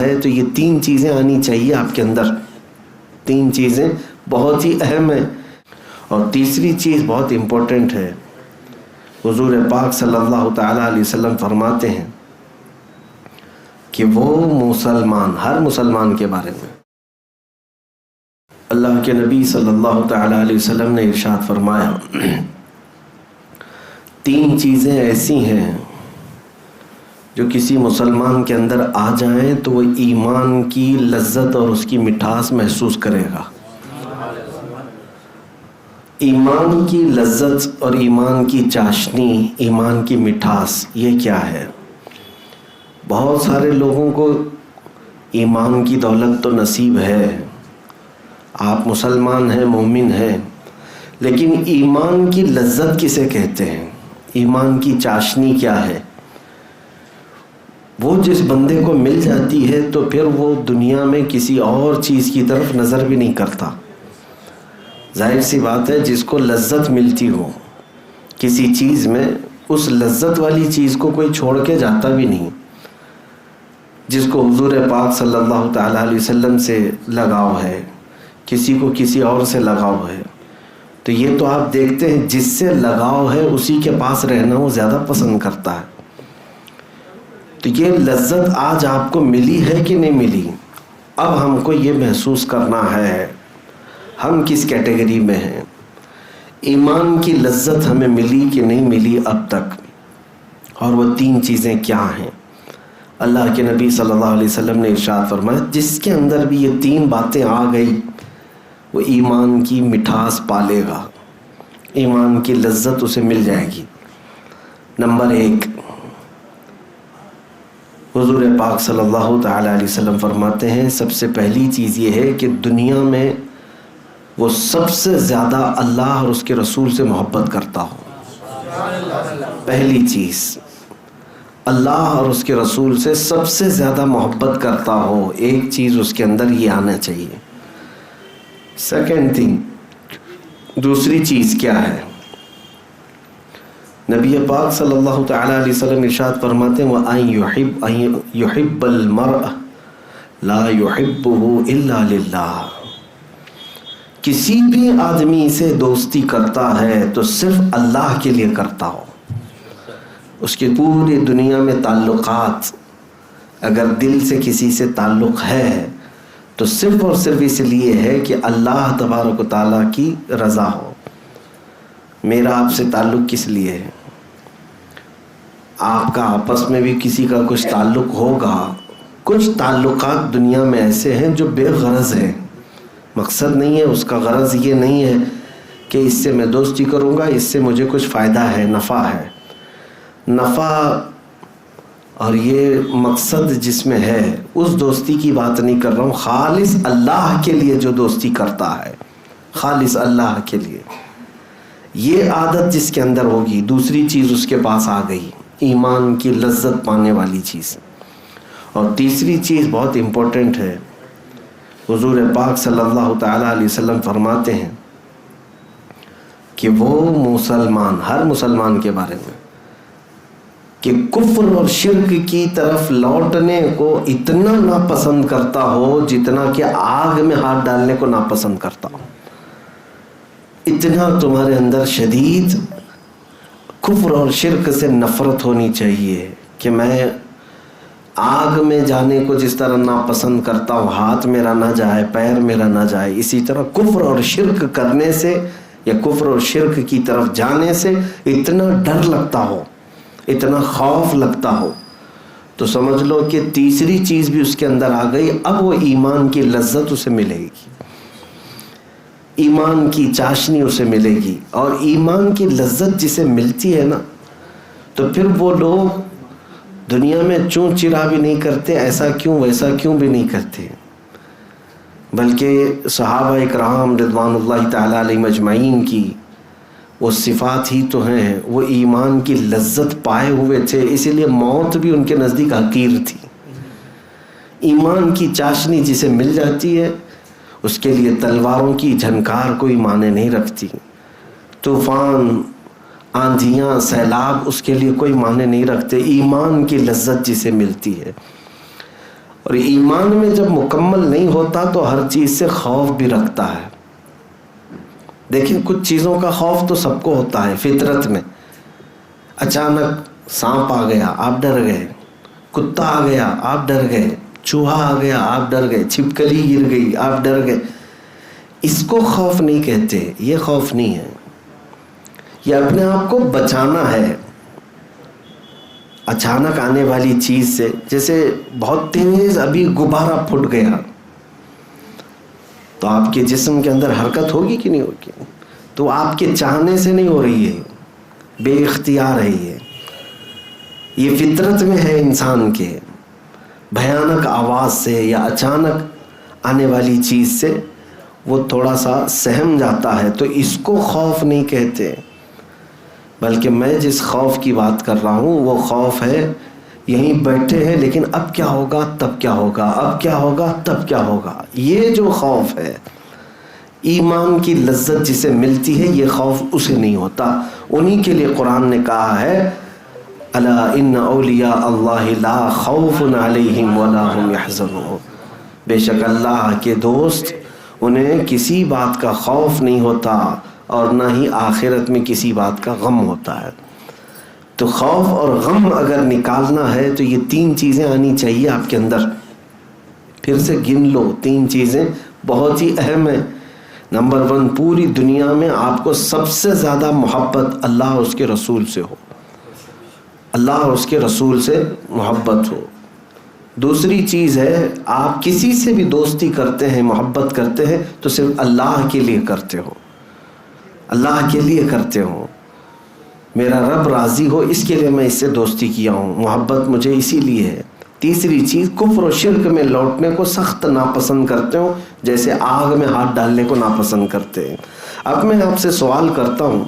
ہے تو یہ تین چیزیں آنی چاہیے آپ کے اندر. تین چیزیں بہت ہی اہم ہیں. اور تیسری چیز بہت امپورٹنٹ ہے. حضور پاک صلی اللہ تعالیٰ علیہ وسلم فرماتے ہیں کہ وہ مسلمان، ہر مسلمان کے بارے میں اللہ کے نبی صلی اللہ تعالیٰ علیہ وسلم نے ارشاد فرمایا، تین چیزیں ایسی ہیں جو کسی مسلمان کے اندر آ جائیں تو وہ ایمان کی لذت اور اس کی مٹھاس محسوس کرے گا. ایمان کی لذت اور ایمان کی چاشنی، ایمان کی مٹھاس، یہ کیا ہے؟ بہت سارے لوگوں کو ایمان کی دولت تو نصیب ہے، آپ مسلمان ہیں، مومن ہیں، لیکن ایمان کی لذت کسے کہتے ہیں؟ ایمان کی چاشنی کیا ہے؟ وہ جس بندے کو مل جاتی ہے تو پھر وہ دنیا میں کسی اور چیز کی طرف نظر بھی نہیں کرتا. ظاہر سی بات ہے، جس کو لذت ملتی ہو کسی چیز میں، اس لذت والی چیز کو کوئی چھوڑ کے جاتا بھی نہیں. جس کو حضور پاک صلی اللہ تعالیٰ علیہ وسلم سے لگاؤ ہے، کسی کو کسی اور سے لگاؤ ہے، تو یہ تو آپ دیکھتے ہیں جس سے لگاؤ ہے اسی کے پاس رہنا وہ زیادہ پسند کرتا ہے. تو یہ لذت آج آپ کو ملی ہے کہ نہیں ملی؟ اب ہم کو یہ محسوس کرنا ہے ہم کس کیٹیگری میں ہیں. ایمان کی لذت ہمیں ملی کہ نہیں ملی اب تک؟ اور وہ تین چیزیں کیا ہیں؟ اللہ کے نبی صلی اللہ علیہ وسلم نے ارشاد فرمایا، جس کے اندر بھی یہ تین باتیں آ گئی وہ ایمان کی مٹھاس پالے گا، ایمان کی لذت اسے مل جائے گی. نمبر ایک، حضور پاک صلی اللہ تعالیٰ علیہ وسلم فرماتے ہیں سب سے پہلی چیز یہ ہے کہ دنیا میں وہ سب سے زیادہ اللہ اور اس کے رسول سے محبت کرتا ہو. پہلی چیز، اللہ اور اس کے رسول سے سب سے زیادہ محبت کرتا ہو، ایک چیز اس کے اندر یہ آنا چاہیے. سیکنڈ تھنگ، دوسری چیز کیا ہے؟ نبی پاک صلی اللہ تعالیٰ علیہ وسلم ارشاد فرماتے ہیں وَأَن يُحِبَّ الْمَرْءَ لَا يُحِبُّهُ إِلَّا لِلَّهِ. کسی بھی آدمی سے دوستی کرتا ہے تو صرف اللہ کے لیے کرتا ہو. اس کے پوری دنیا میں تعلقات، اگر دل سے کسی سے تعلق ہے تو صرف اور صرف اس لیے ہے کہ اللہ تبارک و تعالیٰ کی رضا ہو. میرا آپ سے تعلق کس لیے ہے؟ آپ کا آپس میں بھی کسی کا کچھ تعلق ہوگا. کچھ تعلقات دنیا میں ایسے ہیں جو بے غرض ہیں، مقصد نہیں ہے اس کا، غرض یہ نہیں ہے کہ اس سے میں دوستی کروں گا، اس سے مجھے کچھ فائدہ ہے، نفع ہے. نفع اور یہ مقصد جس میں ہے اس دوستی کی بات نہیں کر رہا ہوں. خالص اللہ کے لیے جو دوستی کرتا ہے، خالص اللہ کے لیے، یہ عادت جس کے اندر ہوگی، دوسری چیز اس کے پاس آ گئی، ایمان کی لذت پانے والی چیز. اور تیسری چیز بہت امپورٹنٹ ہے. حضور پاک صلی اللہ تعالیٰ علیہ وسلم فرماتے ہیں کہ وہ مسلمان، ہر مسلمان کے بارے میں، کہ کفر اور شرک کی طرف لوٹنے کو اتنا ناپسند کرتا ہو جتنا کہ آگ میں ہاتھ ڈالنے کو ناپسند کرتا ہو. اتنا تمہارے اندر شدید کفر اور شرک سے نفرت ہونی چاہیے کہ میں آگ میں جانے کو جس طرح ناپسند کرتا ہوں، ہاتھ میرا نہ جائے، پیر میرا نہ جائے، اسی طرح کفر اور شرک کرنے سے یا کفر اور شرک کی طرف جانے سے اتنا ڈر لگتا ہو، اتنا خوف لگتا ہو، تو سمجھ لو کہ تیسری چیز بھی اس کے اندر آ گئی. اب وہ ایمان کی لذت اسے ملے گی، ایمان کی چاشنی اسے ملے گی. اور ایمان کی لذت جسے ملتی ہے نا، تو پھر وہ لوگ دنیا میں چوں چرا بھی نہیں کرتے، ایسا کیوں ویسا کیوں بھی نہیں کرتے، بلکہ صحابہ اکرام رضوان اللہ تعالیٰ علیہم اجمعین کی وہ صفات ہی تو ہیں. وہ ایمان کی لذت پائے ہوئے تھے، اسی لیے موت بھی ان کے نزدیک حقیر تھی. ایمان کی چاشنی جسے مل جاتی ہے اس کے لیے تلواروں کی جھنکار کوئی معنی نہیں رکھتی، طوفان، آندھیاں، سیلاب اس کے لیے کوئی معنی نہیں رکھتے. ایمان کی لذت جسے ملتی ہے. اور ایمان میں جب مکمل نہیں ہوتا تو ہر چیز سے خوف بھی رکھتا ہے. دیکھیں کچھ چیزوں کا خوف تو سب کو ہوتا ہے فطرت میں. اچانک سانپ آ گیا آپ ڈر گئے, کتا آ گیا آپ ڈر گئے, چوہا آ گیا آپ ڈر گئے, چھپکلی گر گئی آپ ڈر گئے. اس کو خوف نہیں کہتے, یہ خوف نہیں ہے, یہ اپنے آپ کو بچانا ہے اچانک آنے والی چیز سے. جیسے بہت تیز ابھی غبارہ پھٹ گیا تو آپ کے جسم کے اندر حرکت ہوگی کہ نہیں ہوگی؟ تو آپ کے چاہنے سے نہیں ہو رہی ہے, بے اختیار ہے. یہ فطرت میں ہے انسان کے. بھیانک آواز سے یا اچانک آنے والی چیز سے وہ تھوڑا سا سہم جاتا ہے, تو اس کو خوف نہیں کہتے. بلکہ میں جس خوف کی بات کر رہا ہوں وہ خوف ہے یہیں بیٹھے ہیں لیکن اب کیا ہوگا تب کیا ہوگا, اب کیا ہوگا تب کیا ہوگا. یہ جو خوف ہے ایمان کی لذت جسے ملتی ہے, یہ خوف اسے نہیں ہوتا. انہی کے لیے قرآن نے کہا ہے الا ان اولیاء اللہ لا خوف علیہم ولا هم یحزنون. بے شک اللہ کے دوست انہیں کسی بات کا خوف نہیں ہوتا اور نہ ہی آخرت میں کسی بات کا غم ہوتا ہے. تو خوف اور غم اگر نکالنا ہے تو یہ 3 چیزیں آنی چاہیے آپ کے اندر. پھر سے گن لو, 3 چیزیں بہت ہی اہم ہیں. نمبر 1, پوری دنیا میں آپ کو سب سے زیادہ محبت اللہ اور اس کے رسول سے ہو, اللہ اور اس کے رسول سے محبت ہو. دوسری چیز ہے آپ کسی سے بھی دوستی کرتے ہیں, محبت کرتے ہیں تو صرف اللہ کے لیے کرتے ہو, اللہ کے لیے کرتے ہو, میرا رب راضی ہو اس کے لیے میں اس سے دوستی کیا ہوں, محبت مجھے اسی لیے ہے. تیسری چیز کفر و شرک میں لوٹنے کو سخت ناپسند کرتے ہو, جیسے آگ میں ہاتھ ڈالنے کو ناپسند کرتے ہیں. اب میں آپ سے سوال کرتا ہوں,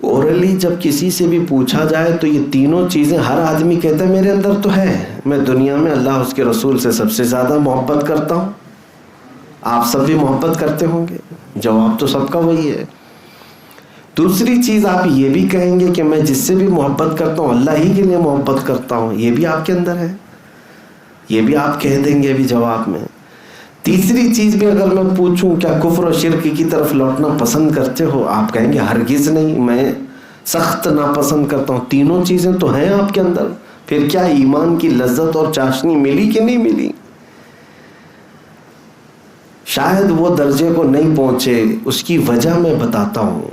اورلی جب کسی سے بھی پوچھا جائے تو یہ تینوں چیزیں ہر آدمی کہتا ہے میرے اندر تو ہے, میں دنیا میں اللہ اس کے رسول سے سب سے زیادہ محبت کرتا ہوں. آپ سب بھی محبت کرتے ہوں گے, جواب تو سب کا وہی ہے. دوسری چیز آپ یہ بھی کہیں گے کہ میں جس سے بھی محبت کرتا ہوں اللہ ہی کے لیے محبت کرتا ہوں, یہ بھی آپ کے اندر ہے, یہ بھی آپ کہہ دیں گے بھی جواب میں. تیسری چیز بھی اگر میں پوچھوں کیا کفر و شرک کی طرف لوٹنا پسند کرتے ہو, آپ کہیں گے ہرگز نہیں, میں سخت ناپسند کرتا ہوں. تینوں چیزیں تو ہیں آپ کے اندر, پھر کیا ایمان کی لذت اور چاشنی ملی کہ نہیں ملی؟ شاید وہ درجے کو نہیں پہنچے, اس کی وجہ میں بتاتا ہوں.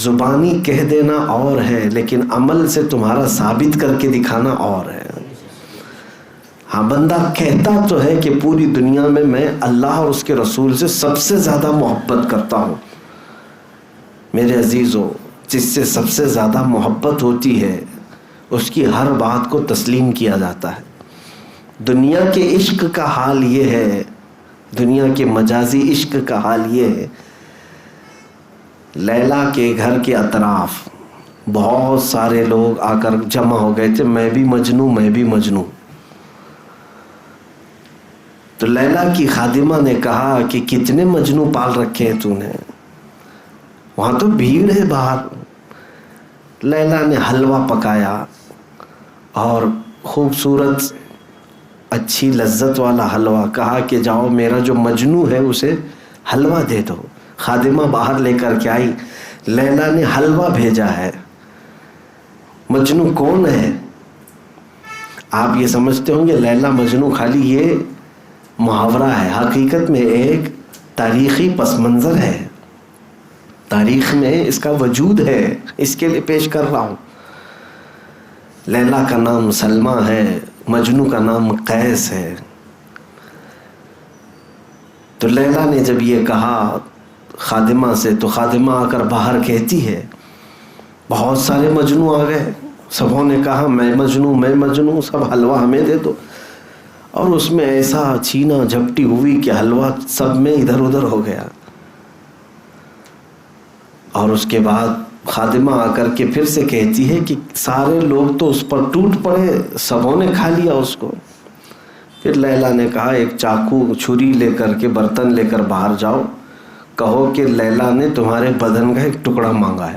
زبانی کہہ دینا اور ہے لیکن عمل سے تمہارا ثابت کر کے دکھانا اور ہے. ہاں بندہ کہتا تو ہے کہ پوری دنیا میں میں اللہ اور اس کے رسول سے سب سے زیادہ محبت کرتا ہوں. میرے عزیزو, جس سے سب سے زیادہ محبت ہوتی ہے اس کی ہر بات کو تسلیم کیا جاتا ہے. دنیا کے عشق کا حال یہ ہے, دنیا کے مجازی عشق کا حال یہ ہے, لیلا کے گھر کے اطراف بہت سارے لوگ آ کر جمع ہو گئے تھے, میں بھی مجنوں میں بھی مجنوں. تو لیلا کی خادمہ نے کہا کہ کتنے مجنوں پال رکھے ہیں تو نے, وہاں تو بھیڑ ہے باہر. لیلا نے حلوہ پکایا اور خوبصورت اچھی لذت والا حلوہ, کہا کہ جاؤ میرا جو مجنوں ہے اسے حلوہ دے دو. خادمہ باہر لے کر کے آئی, لیلا نے حلوہ بھیجا ہے. مجنوں کون ہے؟ آپ یہ سمجھتے ہوں گے لیلا مجنوں خالی یہ محاورہ ہے, حقیقت میں ایک تاریخی پس منظر ہے, تاریخ میں اس کا وجود ہے, اس کے لیے پیش کر رہا ہوں. لیلا کا نام سلمہ ہے, مجنوں کا نام قیس ہے. تو لیلا نے جب یہ کہا خادمہ سے تو خادمہ آ کر باہر کہتی ہے بہت سارے مجنوں آ گئے, سبوں نے کہا میں مجنوں میں مجنوں, سب حلوہ ہمیں دے دو. اور اس میں ایسا چھینا جھپٹی ہوئی کہ حلوہ سب میں ادھر ادھر ہو گیا. اور اس کے بعد خادمہ آ کر کے پھر سے کہتی ہے کہ سارے لوگ تو اس پر ٹوٹ پڑے, سبوں نے کھا لیا اس کو. پھر لیلا نے کہا ایک چاقو چھری لے کر کے برتن لے کر باہر جاؤ, کہو کہ لیلا نے تمہارے بدن کا ایک ٹکڑا مانگا ہے.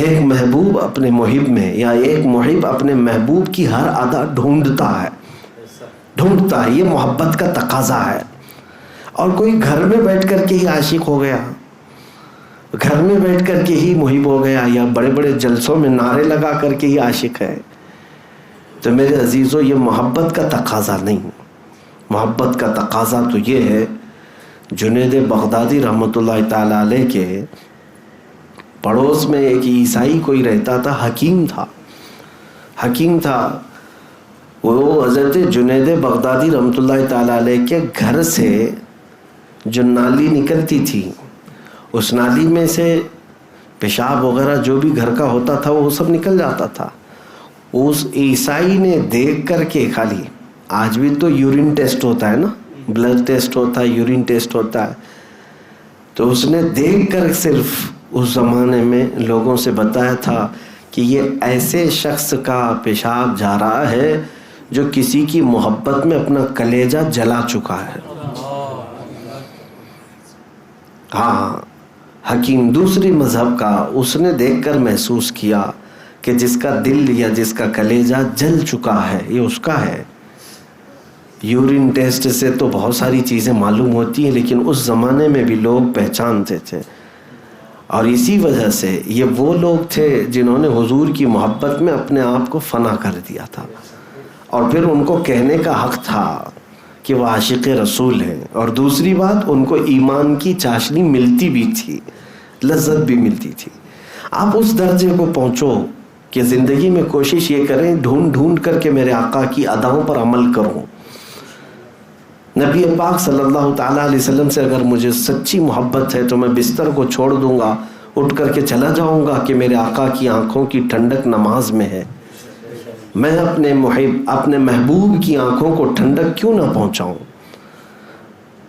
ایک محبوب اپنے محب میں یا ایک محب اپنے محبوب کی ہر ادا ڈھونڈتا ہے، یہ محبت کا تقاضا ہے۔ اور کوئی گھر میں بیٹھ کر کے ہی عاشق ہو گیا، گھر میں بیٹھ کر کے ہی محب ہو گیا، یا بڑے بڑے جلسوں میں نعرے لگا کر کے ہی عاشق ہے، تو میرے عزیزو یہ محبت کا تقاضا نہیں۔ محبت کا تقاضا تو یہ ہے، جنید بغدادی رحمۃ اللہ تعالی علیہ کے پڑوس میں ایک عیسائی کوئی رہتا تھا، حکیم تھا، وہ حضرت جنید بغدادی رحمۃ اللہ تعالی علیہ کے گھر سے جو نالی نکلتی تھی، اس نالی میں سے پیشاب وغیرہ جو بھی گھر کا ہوتا تھا وہ سب نکل جاتا تھا۔ اس عیسائی نے دیکھ کر کے، خالی آج بھی تو یورین ٹیسٹ ہوتا ہے نا، بلڈ ٹیسٹ ہوتا ہے، یورین ٹیسٹ ہوتا ہے، تو اس نے دیکھ کر صرف اس زمانے میں لوگوں سے بتایا تھا کہ یہ ایسے شخص کا پیشاب جا رہا ہے جو کسی کی محبت میں اپنا کلیجہ جلا چکا ہے۔ ہاں، حکیم دوسری مذہب کا، اس نے دیکھ کر محسوس کیا کہ جس کا دل یا جس کا کلیجہ جل چکا ہے یہ اس کا ہے۔ یورین ٹیسٹ سے تو بہت ساری چیزیں معلوم ہوتی ہیں، لیکن اس زمانے میں بھی لوگ پہچانتے تھے، اور اسی وجہ سے یہ وہ لوگ تھے جنہوں نے حضور کی محبت میں اپنے آپ کو فنا کر دیا تھا، اور پھر ان کو کہنے کا حق تھا کہ وہ عاشق رسول ہیں۔ اور دوسری بات، ان کو ایمان کی چاشنی ملتی بھی تھی، لذت بھی ملتی تھی۔ آپ اس درجے کو پہنچو کہ زندگی میں کوشش یہ کریں، ڈھونڈ کر کے میرے آقا کی اداؤں پر عمل کروں۔ نبی پاک صلی اللہ تعالیٰ علیہ وسلم سے اگر مجھے سچی محبت ہے تو میں بستر کو چھوڑ دوں گا، اٹھ کر کے چلا جاؤں گا کہ میرے آقا کی آنکھوں کی ٹھنڈک نماز میں ہے۔ میں اپنے اپنے محبوب کی آنکھوں کو ٹھنڈک کیوں نہ پہنچاؤں؟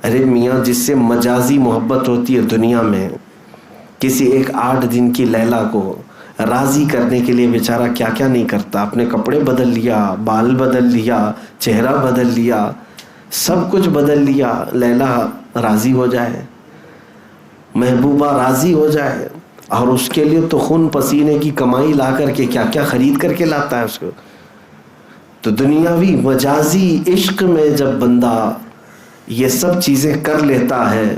ارے میاں، جس سے مجازی محبت ہوتی ہے دنیا میں، کسی ایک 8 دن کی لیلا کو راضی کرنے کے لیے بیچارہ کیا کیا نہیں کرتا، اپنے کپڑے بدل لیا، بال بدل لیا، چہرہ بدل لیا، سب کچھ بدل لیا، لیلا راضی ہو جائے، محبوبہ راضی ہو جائے، اور اس کے لیے تو خون پسینے کی کمائی لا کر کے کیا کیا خرید کر کے لاتا ہے اس کو۔ تو دنیاوی مجازی عشق میں جب بندہ یہ سب چیزیں کر لیتا ہے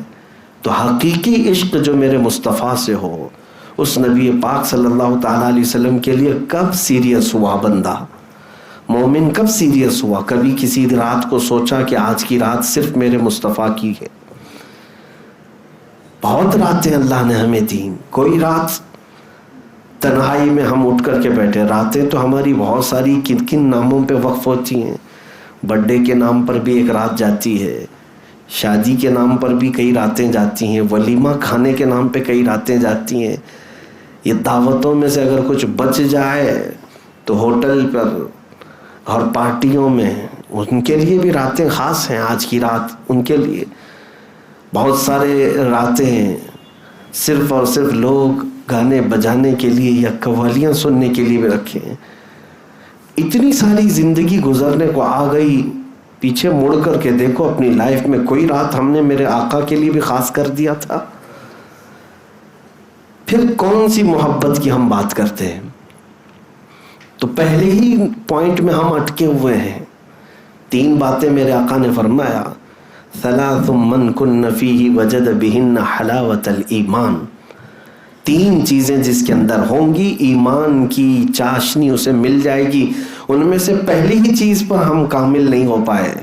تو حقیقی عشق جو میرے مصطفیٰ سے ہو، اس نبی پاک صلی اللہ تعالیٰ علیہ وسلم کے لیے کب سیریس ہوا بندہ؟ مومن کب سیریس ہوا؟ کبھی کسی رات کو سوچا کہ آج کی رات صرف میرے مصطفیٰ کی ہے؟ بہت راتیں اللہ نے ہمیں دیں، کوئی رات تنہائی میں ہم اٹھ کر کے بیٹھے۔ راتیں تو ہماری بہت ساری کن کن ناموں پہ وقف ہوتی ہیں۔ برتھ ڈے کے نام پر بھی ایک رات جاتی ہے، شادی کے نام پر بھی کئی راتیں جاتی ہیں، ولیمہ کھانے کے نام پہ کئی راتیں جاتی ہیں۔ یہ دعوتوں میں سے اگر کچھ بچ جائے تو ہوٹل پر اور پارٹیوں میں ان کے لیے بھی راتیں خاص ہیں۔ آج کی رات ان کے لیے بہت سارے راتیں صرف اور صرف لوگ گانے بجانے کے لیے یا قوالیاں سننے کے لیے بھی رکھے ہیں۔ اتنی ساری زندگی گزرنے کو آ گئی، پیچھے مڑ کر کے دیکھو اپنی لائف میں کوئی رات ہم نے میرے آقا کے لیے بھی خاص کر دیا تھا؟ پھر کون سی محبت کی ہم بات کرتے ہیں؟ تو پہلے ہی پوائنٹ میں ہم اٹکے ہوئے ہیں۔ 3 باتیں میرے آقا نے فرمایا، ثلاث من کن فیہ وجد بہن حلاوت الایمان۔ 3 چیزیں جس کے اندر ہوں گی ایمان کی چاشنی اسے مل جائے گی۔ ان میں سے پہلی ہی چیز پر ہم کامل نہیں ہو پائے۔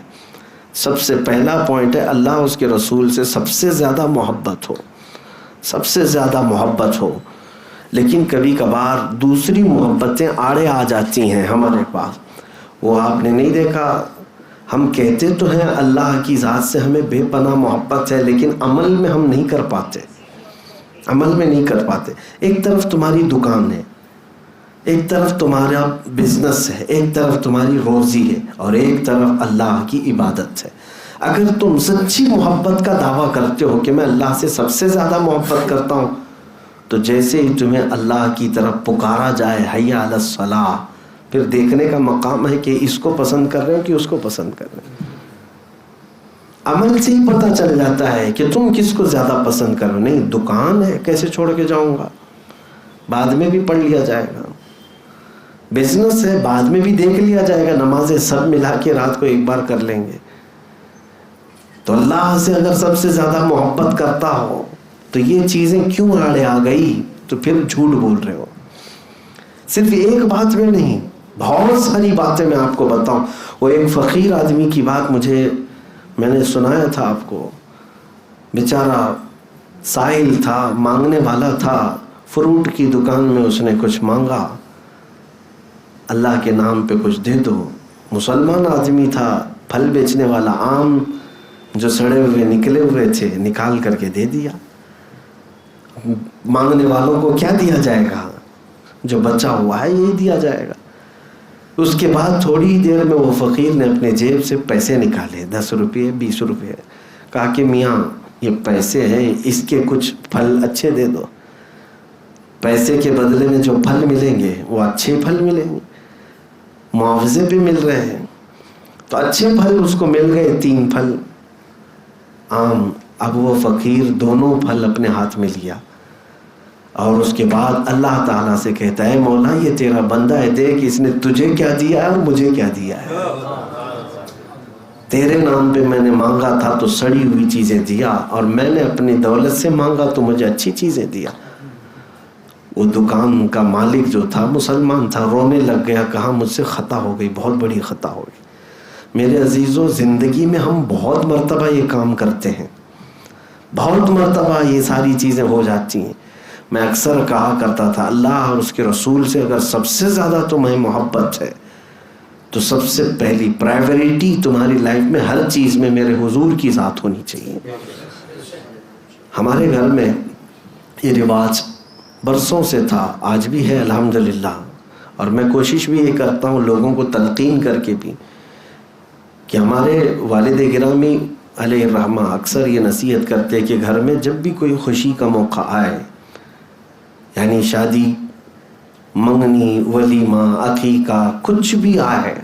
سب سے پہلا پوائنٹ ہے اللہ اس کے رسول سے سب سے زیادہ محبت ہو، سب سے زیادہ محبت ہو۔ لیکن کبھی کبھار دوسری محبتیں آڑے آ جاتی ہیں ہمارے پاس۔ وہ آپ نے نہیں دیکھا، ہم کہتے تو ہیں اللہ کی ذات سے ہمیں بے پناہ محبت ہے، لیکن عمل میں ہم نہیں کر پاتے، عمل میں نہیں کر پاتے۔ ایک طرف تمہاری دکان ہے، ایک طرف تمہارا بزنس ہے، ایک طرف تمہاری روزی ہے، اور ایک طرف اللہ کی عبادت ہے۔ اگر تم سچی محبت کا دعویٰ کرتے ہو کہ میں اللہ سے سب سے زیادہ محبت کرتا ہوں، تو جیسے ہی تمہیں اللہ کی طرف پکارا جائے حی علی الصلاۃ، پھر دیکھنے کا مقام ہے کہ اس کو پسند کر رہے ہو کہ اس کو پسند کر رہے ہو۔ عمل سے ہی پتہ چل جاتا ہے کہ تم کس کو زیادہ پسند کر رہے ہو۔ نہیں، دکان ہے کیسے چھوڑ کے جاؤں گا، بعد میں بھی پڑھ لیا جائے گا، بزنس ہے بعد میں بھی دیکھ لیا جائے گا، نمازیں سب ملا کے رات کو ایک بار کر لیں گے۔ تو اللہ سے اگر سب سے زیادہ محبت کرتا ہو تو یہ چیزیں کیوں آڑے آ گئی؟ تو پھر جھوٹ بول رہے ہو۔ صرف ایک بات میں نہیں، بہت ساری باتیں میں آپ کو بتاؤں۔ وہ ایک فقیر آدمی کی بات میں نے سنایا تھا آپ کو، بیچارہ سائل تھا، مانگنے والا تھا، فروٹ کی دکان میں اس نے کچھ مانگا، اللہ کے نام پہ کچھ دے دو۔ مسلمان آدمی تھا، پھل بیچنے والا، آم جو سڑے ہوئے نکلے ہوئے تھے نکال کر کے دے دیا۔ مانگنے والوں کو کیا دیا جائے گا؟ جو بچا ہوا ہے یہی دیا جائے گا۔ اس کے بعد تھوڑی دیر میں وہ فقیر نے اپنے جیب سے پیسے نکالے، 10 روپے 20 روپے، کہا کہ میاں یہ پیسے ہیں، اس کے کچھ پھل اچھے دے دو، پیسے کے بدلے میں جو پھل ملیں گے وہ اچھے پھل ملیں گے، معاوضے پہ مل رہے ہیں۔ تو اچھے پھل اس کو مل گئے، 3 پھل آم۔ اب وہ فقیر دونوں پھل اپنے ہاتھ میں لیا اور اس کے بعد اللہ تعالیٰ سے کہتا ہے مولا یہ تیرا بندہ ہے، دیکھ اس نے تجھے کیا دیا ہے اور مجھے کیا دیا ہے۔ تیرے نام پہ میں نے مانگا تھا تو سڑی ہوئی چیزیں دیا، اور میں نے اپنی دولت سے مانگا تو مجھے اچھی چیزیں دیا۔ وہ دکان کا مالک جو تھا مسلمان تھا، رونے لگ گیا، کہا مجھ سے خطا ہو گئی، بہت بڑی خطا ہو گئی۔ میرے عزیزوں، زندگی میں ہم بہت مرتبہ یہ کام کرتے ہیں، بہت مرتبہ یہ ساری چیزیں ہو جاتی ہیں۔ میں اکثر کہا کرتا تھا اللہ اور اس کے رسول سے اگر سب سے زیادہ تمہیں محبت ہے تو سب سے پہلی پرائیوریٹی تمہاری لائف میں ہر چیز میں میرے حضور کی ذات ہونی چاہیے۔ ہمارے گھر میں یہ رواج برسوں سے تھا، آج بھی ہے الحمدللہ، اور میں کوشش بھی یہ کرتا ہوں لوگوں کو تلقین کر کے بھی کہ ہمارے والد گرامی علیہ الرحمہ اکثر یہ نصیحت کرتے کہ گھر میں جب بھی کوئی خوشی کا موقع آئے، یعنی شادی، منگنی، ولیمہ، عقیقہ، کچھ بھی آئے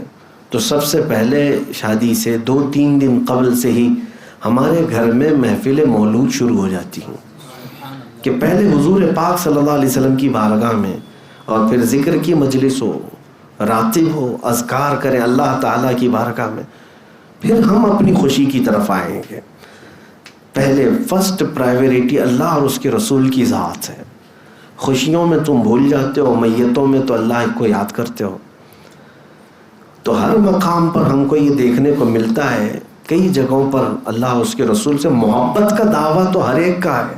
تو سب سے پہلے شادی سے 2-3 دن قبل سے ہی ہمارے گھر میں محفل مولود شروع ہو جاتی ہیں کہ پہلے حضور پاک صلی اللہ علیہ وسلم کی بارگاہ میں، اور پھر ذکر کی مجلس ہو، راتب ہو، اذکار کریں اللہ تعالیٰ کی بارگاہ میں، پھر ہم اپنی خوشی کی طرف آئیں گے۔ پہلے فرسٹ پرائیوریٹی اللہ اور اس کے رسول کی ذات ہے۔ خوشیوں میں تم بھول جاتے ہو، میتوں میں تو اللہ کو یاد کرتے ہو۔ تو ہر مقام پر ہم کو یہ دیکھنے کو ملتا ہے، کئی جگہوں پر اللہ اور اس کے رسول سے محبت کا دعویٰ تو ہر ایک کا ہے۔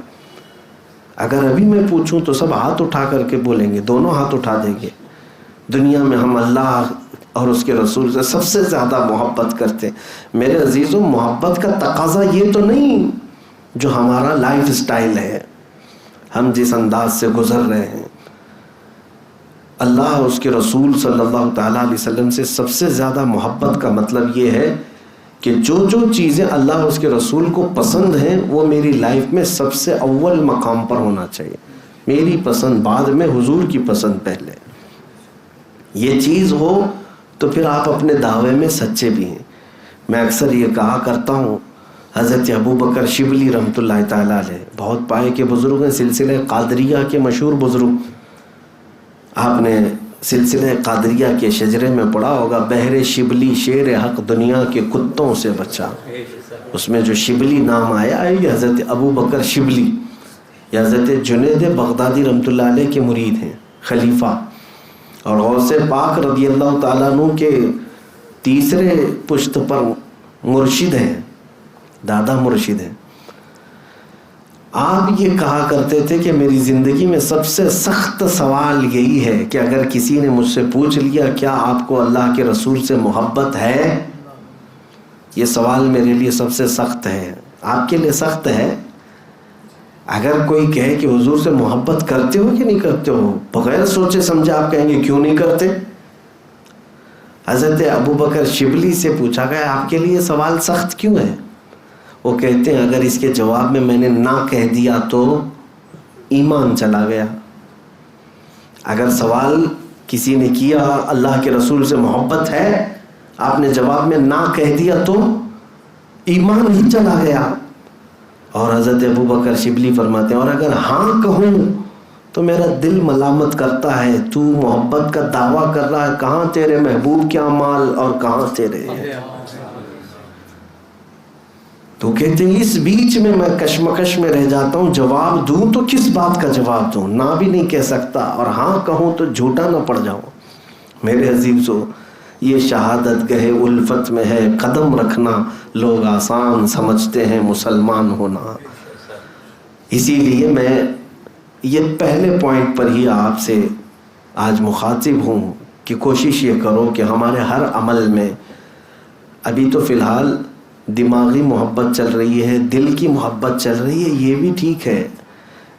اگر ابھی میں پوچھوں تو سب ہاتھ اٹھا کر کے بولیں گے، دونوں ہاتھ اٹھا دیں گے، دنیا میں ہم اللہ اور اس کے رسول سے سب سے زیادہ محبت کرتے ہیں۔ میرے عزیزوں، محبت کا تقاضا یہ تو نہیں جو ہمارا لائف سٹائل ہے، ہم جس انداز سے گزر رہے ہیں۔ اللہ اور اس کے رسول صلی اللہ تعالیٰ علیہ وسلم سے سب سے زیادہ محبت کا مطلب یہ ہے کہ جو جو چیزیں اللہ اور اس کے رسول کو پسند ہیں وہ میری لائف میں سب سے اول مقام پر ہونا چاہیے۔ میری پسند بعد میں، حضور کی پسند پہلے۔ یہ چیز ہو تو پھر آپ اپنے دعوے میں سچے بھی ہیں۔ میں اکثر یہ کہا کرتا ہوں، حضرت ابو بکر شبلی رحمۃ اللہ تعالیٰ علیہ بہت پائے کے بزرگ ہیں، سلسلہ قادریہ کے مشہور بزرگ۔ آپ نے سلسلہ قادریہ کے شجرے میں پڑھا ہوگا، بحر شبلی شیر حق دنیا کے کتوں سے بچا۔ اس میں جو شبلی نام آیا ہے یہ حضرت ابو بکر شبلی، یہ حضرت جنید بغدادی رحمۃ اللہ علیہ کے مرید ہیں، خلیفہ، اور غوث پاک رضی اللہ تعالیٰ عنہ کے تیسرے پشت پر مرشد ہیں، دادا مرشد ہیں۔ آپ یہ کہا کرتے تھے کہ میری زندگی میں سب سے سخت سوال یہی ہے کہ اگر کسی نے مجھ سے پوچھ لیا کیا آپ کو اللہ کے رسول سے محبت ہے، یہ سوال میرے لیے سب سے سخت ہے۔ آپ کے لیے سخت ہے؟ اگر کوئی کہے کہ حضور سے محبت کرتے ہو کہ نہیں کرتے ہو، بغیر سوچے سمجھے آپ کہیں گے کیوں نہیں کرتے۔ حضرت ابو بکر شبلی سے پوچھا گیا آپ کے لیے سوال سخت کیوں ہے؟ وہ کہتے ہیں اگر اس کے جواب میں نے نہ کہہ دیا تو ایمان چلا گیا۔ اگر سوال کسی نے کیا اللہ کے رسول سے محبت ہے، آپ نے جواب میں نہ کہہ دیا تو ایمان ہی چلا گیا۔ اور حضرت ابو بکر شبلی فرماتے ہیں اور اگر ہاں کہوں تو میرا دل ملامت کرتا ہے، تو محبت کا دعویٰ کر رہا ہے، کہاں تیرے محبوب کے اعمال اور کہاں تیرے؟ تو کہتے ہیں اس بیچ میں کشمکش میں رہ جاتا ہوں، جواب دوں تو کس بات کا جواب دوں، نہ بھی نہیں کہہ سکتا، اور ہاں کہوں تو جھوٹا نہ پڑ جاؤں۔ میرے عزیزو، یہ شہادت گہے الفت میں ہے قدم رکھنا، لوگ آسان سمجھتے ہیں مسلمان ہونا۔ اسی لیے میں یہ پہلے پوائنٹ پر ہی آپ سے آج مخاطب ہوں کہ کوشش یہ کرو کہ ہمارے ہر عمل میں، ابھی تو فی الحال دماغی محبت چل رہی ہے، دل کی محبت چل رہی ہے، یہ بھی ٹھیک ہے،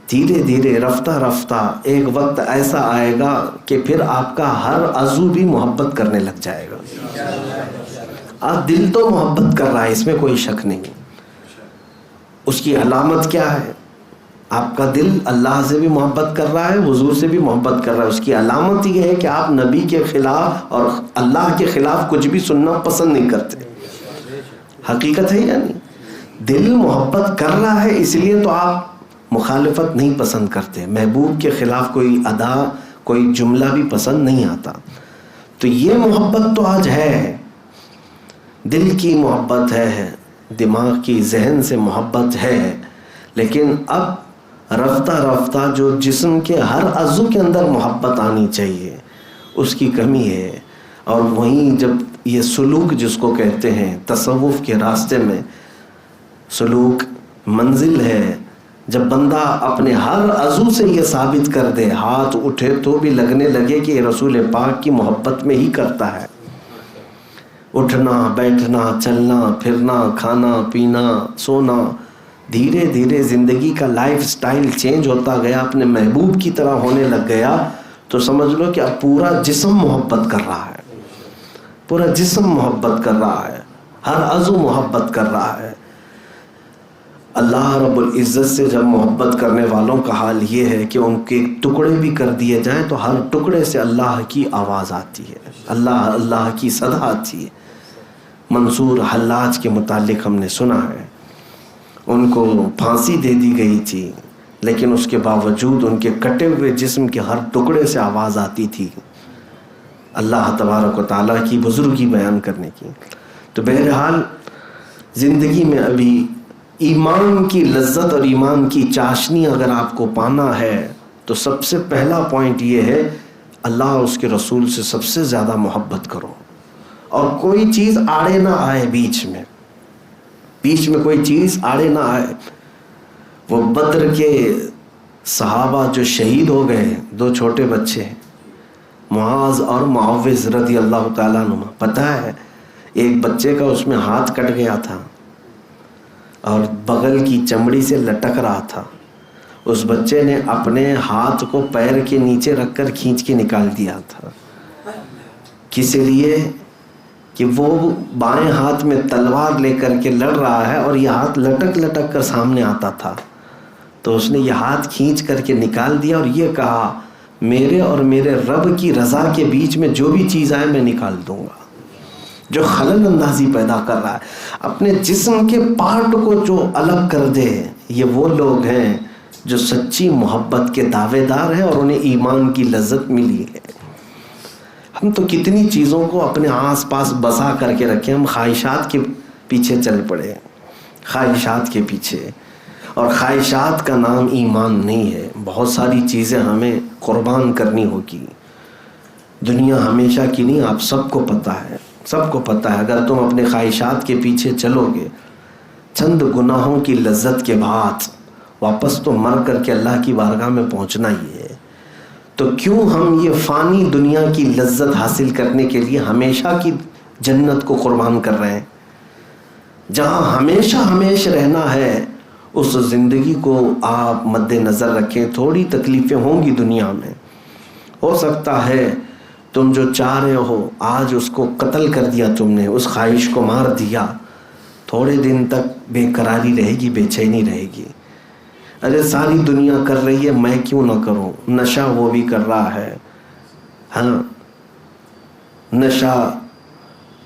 دھیرے دھیرے رفتہ رفتہ ایک وقت ایسا آئے گا کہ پھر آپ کا ہر عضو بھی محبت کرنے لگ جائے گا۔ آپ دل تو محبت کر رہا ہے، اس میں کوئی شک نہیں۔ اس کی علامت کیا ہے؟ آپ کا دل اللہ سے بھی محبت کر رہا ہے، حضور سے بھی محبت کر رہا ہے۔ اس کی علامت یہ ہے کہ آپ نبی کے خلاف اور اللہ کے خلاف کچھ بھی سننا پسند نہیں کرتے۔ حقیقت ہے یا نہیں؟ دل محبت کر رہا ہے، اس لیے تو آپ مخالفت نہیں پسند کرتے، محبوب کے خلاف کوئی ادا، کوئی جملہ بھی پسند نہیں آتا۔ تو یہ محبت تو آج ہے، دل کی محبت ہے، دماغ کی، ذہن سے محبت ہے، لیکن اب رفتہ رفتہ جو جسم کے ہر عضو کے اندر محبت آنی چاہیے اس کی کمی ہے۔ اور وہیں جب یہ سلوک جس کو کہتے ہیں، تصوف کے راستے میں سلوک منزل ہے، جب بندہ اپنے ہر عضو سے یہ ثابت کر دے، ہاتھ اٹھے تو بھی لگنے لگے کہ یہ رسول پاک کی محبت میں ہی کرتا ہے، اٹھنا بیٹھنا چلنا پھرنا کھانا پینا سونا، دھیرے دھیرے زندگی کا لائف سٹائل چینج ہوتا گیا، اپنے محبوب کی طرح ہونے لگ گیا، تو سمجھ لو کہ اب پورا جسم محبت کر رہا ہے، پورا جسم محبت کر رہا ہے، ہر عضو محبت کر رہا ہے۔ اللہ رب العزت سے جب محبت کرنے والوں کا حال یہ ہے کہ ان کے ٹکڑے بھی کر دیے جائیں تو ہر ٹکڑے سے اللہ کی آواز آتی ہے، اللہ اللہ کی صدا آتی ہے۔ منصور حلاج کے متعلق ہم نے سنا ہے، ان کو پھانسی دے دی گئی تھی، لیکن اس کے باوجود ان کے کٹے ہوئے جسم کے ہر ٹکڑے سے آواز آتی تھی اللہ تبارک و تعالیٰ کی بزرگی بیان کرنے کی۔ تو بہرحال زندگی میں ابھی ایمان کی لذت اور ایمان کی چاشنی اگر آپ کو پانا ہے تو سب سے پہلا پوائنٹ یہ ہے، اللہ اور اس کے رسول سے سب سے زیادہ محبت کرو، اور کوئی چیز آڑے نہ آئے، بیچ میں کوئی چیز آڑے نہ آئے۔ وہ بدر کے صحابہ جو شہید ہو گئے، 2 چھوٹے بچے معاذ اور معوذ رضی اللہ تعالیٰ عنہ، پتہ ہے ایک بچے کا اس میں ہاتھ کٹ گیا تھا اور بغل کی چمڑی سے لٹک رہا تھا، اس بچے نے اپنے ہاتھ کو پیر کے نیچے رکھ کر کھینچ کے نکال دیا تھا، کس لیے کہ وہ بائیں ہاتھ میں تلوار لے کر کے لڑ رہا ہے اور یہ ہاتھ لٹک لٹک کر سامنے آتا تھا، تو اس نے یہ ہاتھ کھینچ کر کے نکال دیا اور یہ کہا میرے اور میرے رب کی رضا کے بیچ میں جو بھی چیز آئے میں نکال دوں گا۔ جو خلل اندازی پیدا کر رہا ہے، اپنے جسم کے پارٹ کو جو الگ کر دے، یہ وہ لوگ ہیں جو سچی محبت کے دعوے دار ہیں اور انہیں ایمان کی لذت ملی ہے۔ ہم تو کتنی چیزوں کو اپنے آس پاس بسا کر کے رکھے، ہم خواہشات کے پیچھے چل پڑے، خواہشات کے پیچھے، اور خواہشات کا نام ایمان نہیں ہے۔ بہت ساری چیزیں ہمیں قربان کرنی ہوگی، دنیا ہمیشہ کی نہیں، آپ سب کو پتہ ہے، سب کو پتہ ہے، اگر تم اپنے خواہشات کے پیچھے چلو گے، چند گناہوں کی لذت کے بعد واپس تو مر کر کے اللہ کی بارگاہ میں پہنچنا ہی ہے۔ تو کیوں ہم یہ فانی دنیا کی لذت حاصل کرنے کے لیے ہمیشہ کی جنت کو قربان کر رہے ہیں؟ جہاں ہمیشہ ہمیشہ رہنا ہے اس زندگی کو آپ مد نظر رکھیں۔ تھوڑی تکلیفیں ہوں گی دنیا میں، ہو سکتا ہے تم جو چاہ رہے ہو آج اس کو قتل کر دیا، تم نے اس خواہش کو مار دیا، تھوڑے دن تک بے قراری رہے گی، بے چینی رہے گی، ارے ساری دنیا کر رہی ہے میں کیوں نہ کروں، نشہ وہ بھی کر رہا ہے، ہاں نشہ،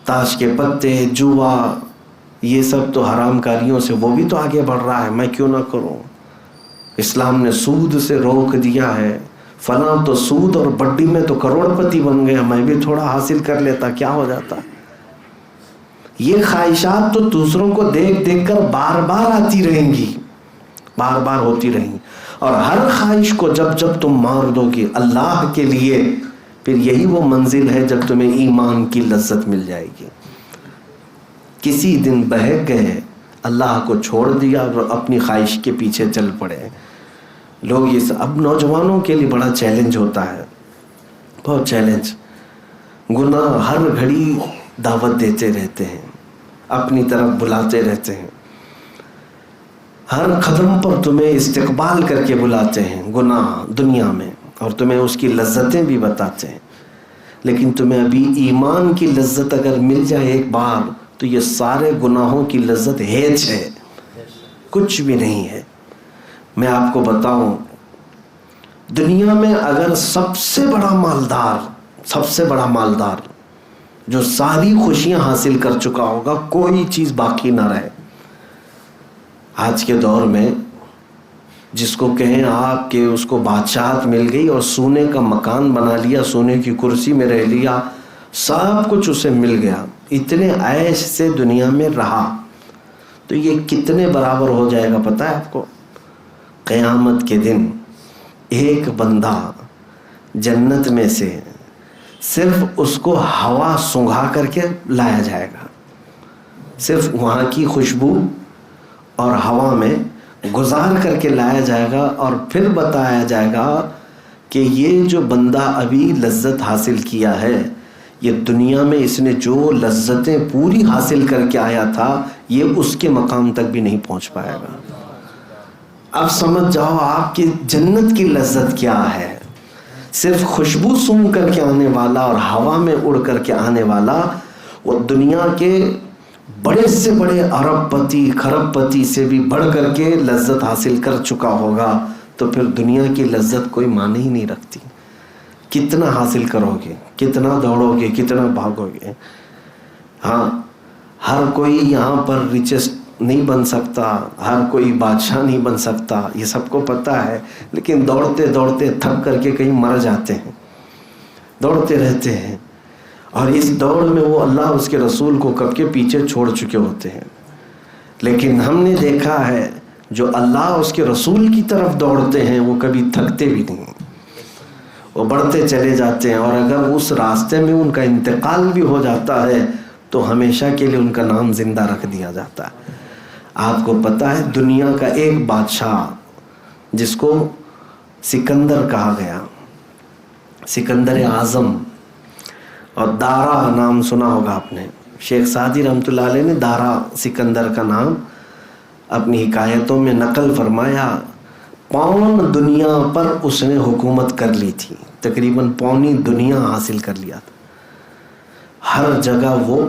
تاش کے پتے، جوا، یہ سب تو حرام کاریوں سے وہ بھی تو آگے بڑھ رہا ہے، میں کیوں نہ کروں۔ اسلام نے سود سے روک دیا ہے، فلاں تو سود اور بڈی میں تو کروڑ پتی بن گیا، میں بھی تھوڑا حاصل کر لیتا کیا ہو جاتا۔ یہ خواہشات تو دوسروں کو دیکھ دیکھ کر بار بار آتی رہیں گی، بار بار ہوتی رہیں گی، اور ہر خواہش کو جب جب تم مار دو گے اللہ کے لیے، پھر یہی وہ منزل ہے جب تمہیں ایمان کی لذت مل جائے گی۔ کسی دن بہک گئے، اللہ کو چھوڑ دیا اور اپنی خواہش کے پیچھے چل پڑے لوگ۔ یہ اب نوجوانوں کے لیے بڑا چیلنج ہوتا ہے، بہت چیلنج۔ گناہ ہر گھڑی دعوت دیتے رہتے ہیں، اپنی طرف بلاتے رہتے ہیں، ہر قدم پر تمہیں استقبال کر کے بلاتے ہیں گناہ دنیا میں، اور تمہیں اس کی لذتیں بھی بتاتے ہیں۔ لیکن تمہیں ابھی ایمان کی لذت اگر مل جائے ایک بار تو یہ سارے گناہوں کی لذت ہیچ ہے، کچھ بھی نہیں ہے۔ میں آپ کو بتاؤں، دنیا میں اگر سب سے بڑا مالدار جو ساری خوشیاں حاصل کر چکا ہوگا، کوئی چیز باقی نہ رہے آج کے دور میں، جس کو کہیں آپ کہ اس کو بادشاہت مل گئی اور سونے کا مکان بنا لیا، سونے کی کرسی میں رہ لیا، سب کچھ اسے مل گیا، اتنے عیش سے دنیا میں رہا، تو یہ کتنے برابر ہو جائے گا پتہ ہے آپ کو؟ قیامت کے دن ایک بندہ جنت میں سے صرف اس کو ہوا سونگھا کر کے لایا جائے گا، صرف وہاں کی خوشبو اور ہوا میں گزار کر کے لایا جائے گا، اور پھر بتایا جائے گا کہ یہ جو بندہ ابھی لذت حاصل کیا ہے، یہ دنیا میں اس نے جو لذتیں پوری حاصل کر کے آیا تھا، یہ اس کے مقام تک بھی نہیں پہنچ پائے گا۔ اب سمجھ جاؤ آپ کی جنت کی لذت کیا ہے۔ صرف خوشبو سونگھ کر کے آنے والا اور ہوا میں اڑ کر کے آنے والا، وہ دنیا کے بڑے سے بڑے ارب پتی کھرب پتی سے بھی بڑھ کر کے لذت حاصل کر چکا ہوگا، تو پھر دنیا کی لذت کوئی معنی ہی نہیں رکھتی۔ کتنا حاصل کرو گے، کتنا دوڑو گے، کتنا بھاگو گے۔ ہاں، ہر کوئی یہاں پر ریچسٹ نہیں بن سکتا، ہر کوئی بادشاہ نہیں بن سکتا، یہ سب کو پتہ ہے، لیکن دوڑتے دوڑتے تھک کر کے کہیں مر جاتے ہیں، دوڑتے رہتے ہیں، اور اس دوڑ میں وہ اللہ اس کے رسول کو کب کے پیچھے چھوڑ چکے ہوتے ہیں۔ لیکن ہم نے دیکھا ہے جو اللہ اس کے رسول کی طرف دوڑتے ہیں وہ کبھی تھکتے بھی نہیں، وہ بڑھتے چلے جاتے ہیں، اور اگر اس راستے میں ان کا انتقال بھی ہو جاتا ہے تو ہمیشہ کے لیے ان کا نام زندہ رکھ دیا جاتا ہے۔ آپ کو پتہ ہے دنیا کا ایک بادشاہ جس کو سکندر کہا گیا، سکندر اعظم، اور دارا نام سنا ہوگا آپ نے، شیخ سعدی رحمۃ اللہ علیہ نے دارا سکندر کا نام اپنی حکایتوں میں نقل فرمایا۔ پون دنیا پر اس نے حکومت کر لی تھی، تقریباً پونی دنیا حاصل کر لیا تھا، ہر جگہ وہ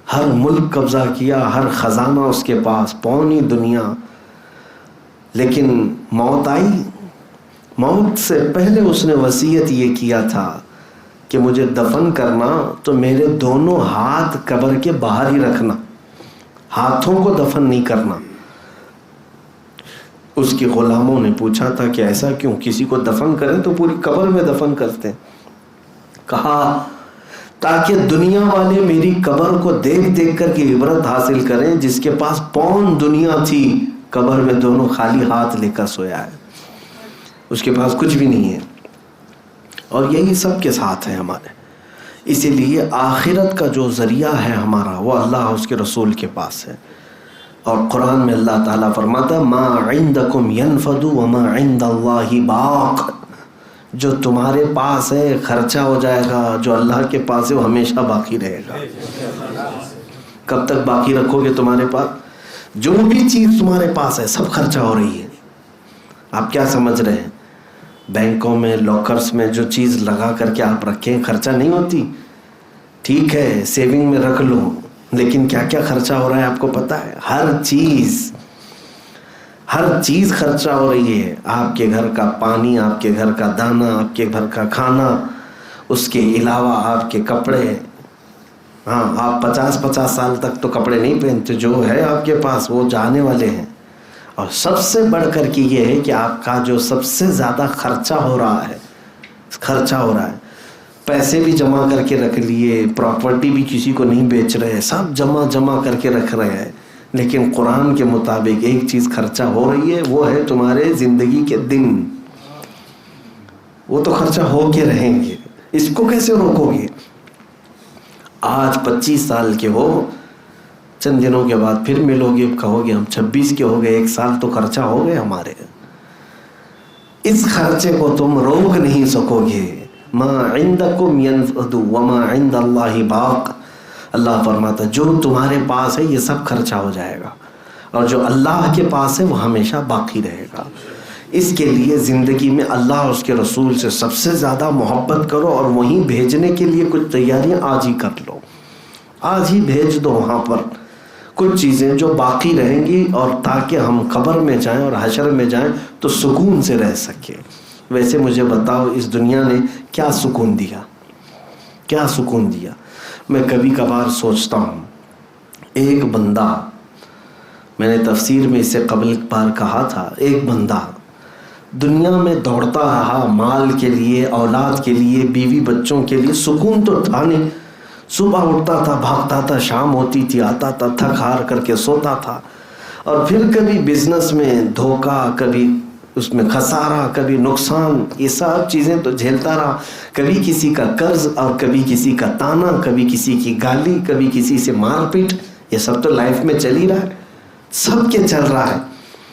ہر ملک قبضہ کیا، ہر خزانہ اس کے پاس، پونی دنیا۔ لیکن موت آئی، موت سے پہلے اس نے وصیت یہ کیا تھا کہ مجھے دفن کرنا تو میرے دونوں ہاتھ قبر کے باہر ہی رکھنا، ہاتھوں کو دفن نہیں کرنا۔ اس کی غلاموں نے پوچھا تھا کہ ایسا کیوں، کسی کو دفن کریں تو پوری قبر میں دفن کرتے ہیں۔ کہا تاکہ دنیا والے میری قبر کو دیکھ دیکھ کر کے عبرت حاصل کریں، جس کے پاس پون دنیا تھی قبر میں دونوں خالی ہاتھ لے کر سویا ہے، اس کے پاس کچھ بھی نہیں ہے۔ اور یہی سب کے ساتھ ہے ہمارے، اسی لیے آخرت کا جو ذریعہ ہے ہمارا وہ اللہ اس کے رسول کے پاس ہے۔ اور قرآن میں اللہ تعالیٰ فرماتا ہے ما عندکم ینفد وما عند اللہ باق، جو تمہارے پاس ہے خرچہ ہو جائے گا، جو اللہ کے پاس ہے وہ ہمیشہ باقی رہے گا۔ کب تک باقی رکھو گے تمہارے پاس؟ جو بھی چیز تمہارے پاس ہے سب خرچہ ہو رہی ہے۔ آپ کیا سمجھ رہے ہیں؟ بینکوں میں لاکرز میں جو چیز لگا کر کے آپ رکھیں خرچہ نہیں ہوتی، ٹھیک ہے سیونگ میں رکھ لو، لیکن کیا کیا خرچہ ہو رہا ہے آپ کو پتہ ہے؟ ہر چیز خرچہ ہو رہی ہے۔ آپ کے گھر کا پانی، آپ کے گھر کا دانا، آپ کے گھر کا کھانا، اس کے علاوہ آپ کے کپڑے۔ ہاں، آپ 50 سال تک تو کپڑے نہیں پہنتے، جو ہے آپ کے پاس وہ جانے والے ہیں۔ اور سب سے بڑھ کر کے یہ ہے کہ آپ کا جو سب سے زیادہ خرچہ ہو رہا ہے، پیسے بھی جمع کر کے رکھ لیے، پراپرٹی بھی کسی کو نہیں بیچ رہے، سب جمع کر کے رکھ رہے ہیں، لیکن قرآن کے مطابق ایک چیز خرچہ ہو رہی ہے، وہ ہے تمہارے زندگی کے دن. وہ تو خرچہ ہو کے رہیں گے، اس کو کیسے روکو گے؟ آج 25 سال کے ہو، چند دنوں کے بعد پھر ملو گے، کہو گے ہم 26 کے ہو گئے، 1 سال تو خرچہ ہو گئے ہمارے. اس خرچے کو تم روک نہیں سکو گے. ما عندکم ینفد وما عند اللہ باق. اللہ فرماتا جو تمہارے پاس ہے یہ سب خرچہ ہو جائے گا، اور جو اللہ کے پاس ہے وہ ہمیشہ باقی رہے گا. اس کے لیے زندگی میں اللہ اور اس کے رسول سے سب سے زیادہ محبت کرو، اور وہیں بھیجنے کے لیے کچھ تیاریاں آج ہی کر لو، آج ہی بھیج دو وہاں پر کچھ چیزیں جو باقی رہیں گی، اور تاکہ ہم قبر میں جائیں اور حشر میں جائیں تو سکون سے رہ سکیں. ویسے مجھے بتاؤ اس دنیا نے کیا سکون دیا، کیا سکون دیا؟ میں کبھی کبھار سوچتا ہوں، ایک بندہ، میں نے تفسیر میں اس سے قبل بار کہا تھا، ایک بندہ دنیا میں دوڑتا رہا مال کے لیے، اولاد کے لیے، بیوی بچوں کے لیے، سکون تو تھا نہیں. صبح اٹھتا تھا، بھاگتا تھا، شام ہوتی تھی آتا تھا، تھک ہار کر کے سوتا تھا، اور پھر کبھی بزنس میں دھوکہ، کبھی اس میں خسارہ، کبھی نقصان، یہ سب چیزیں تو جھیلتا رہا. کبھی کسی کا قرض، اور کبھی کسی کا تانا، کبھی کسی کی گالی، کبھی کسی سے مار پیٹ. یہ سب تو لائف میں چل ہی رہا ہے، سب کے چل رہا ہے.